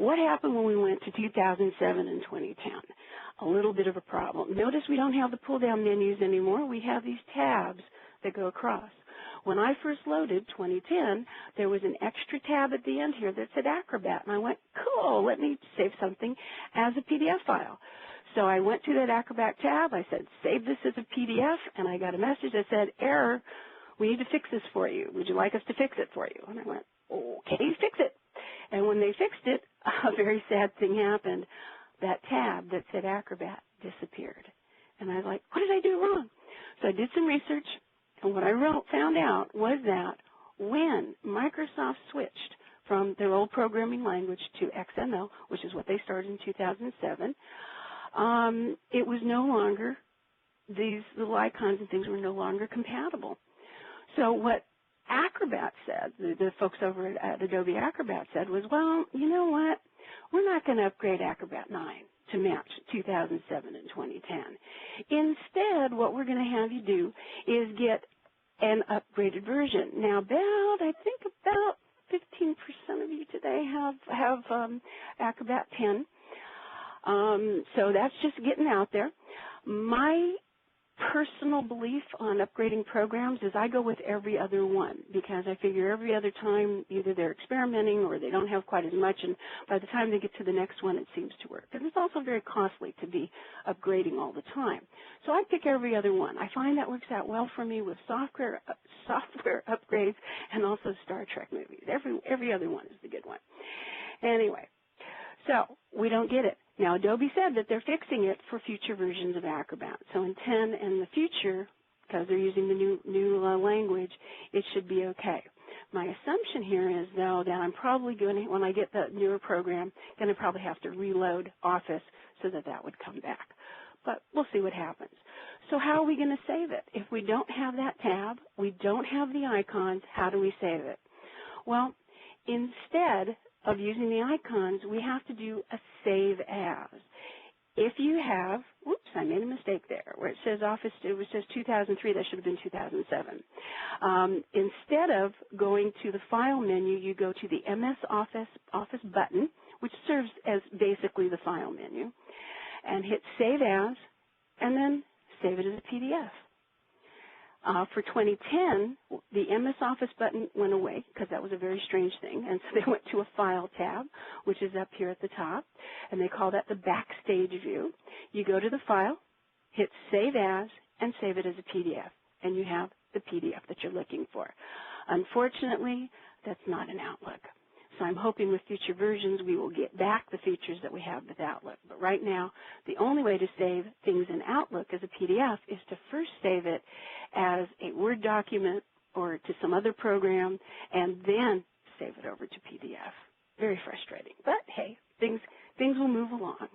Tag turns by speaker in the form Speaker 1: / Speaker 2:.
Speaker 1: What happened when we went to 2007 and 2010? A little bit of a problem. Notice we don't have the pull-down menus anymore. We have these tabs that go across. When I first loaded 2010, there was an extra tab at the end here that said Acrobat, and I went, cool, let me save something as a PDF file. So I went to that Acrobat tab, I said, save this as a PDF, and I got a message that said, error, we need to fix this for you. Would you like us to fix it for you? And I went, okay, fix it. And when they fixed it, a very sad thing happened. That tab that said Acrobat disappeared. And I was like, what did I do wrong? So I did some research. And what I found out was that when Microsoft switched from their old programming language to XML, which is what they started in 2007, it was no longer, these little icons and things were no longer compatible. So what Acrobat said, the folks over at Adobe Acrobat said was, well, you know what? We're not going to upgrade Acrobat 9 to match 2007 and 2010. Instead, what we're going to have you do is get an upgraded version. Now, I think about 15% of you today have Acrobat 10. So that's just getting out there. My personal belief on upgrading programs is I go with every other one because I figure every other time either they're experimenting or they don't have quite as much, and by the time they get to the next one it seems to work. And it's also very costly to be upgrading all the time. So I pick every other one. I find that works out well for me with software upgrades and also Star Trek movies. Every other one is the good one. Anyway, so we don't get it. Now, Adobe said that they're fixing it for future versions of Acrobat. So in 10 and the future, because they're using the new language, it should be okay. My assumption here is, though, that I'm probably going to, when I get the newer program, going to probably have to reload Office so that that would come back. But we'll see what happens. So how are we going to save it? If we don't have that tab, we don't have the icons, how do we save it? Well, instead of using the icons, we have to do a save as. If you have, whoops, I made a mistake there, where it says Office, it says 2003, that should have been 2007. Instead of going to the File menu, you go to the MS Office button, which serves as basically the File menu, and hit Save As, and then save it as a PDF. For 2010, the MS Office button went away because that was a very strange thing, and so they went to a File tab, which is up here at the top, and they call that the Backstage view. You go to the File, hit Save As, and save it as a PDF, and you have the PDF that you're looking for. Unfortunately, that's not in Outlook. So I'm hoping with future versions we will get back the features that we have with Outlook. But right now, the only way to save things in Outlook as a PDF is to first save it as a Word document or to some other program, and then save it over to PDF. Very frustrating. But hey, things will move along.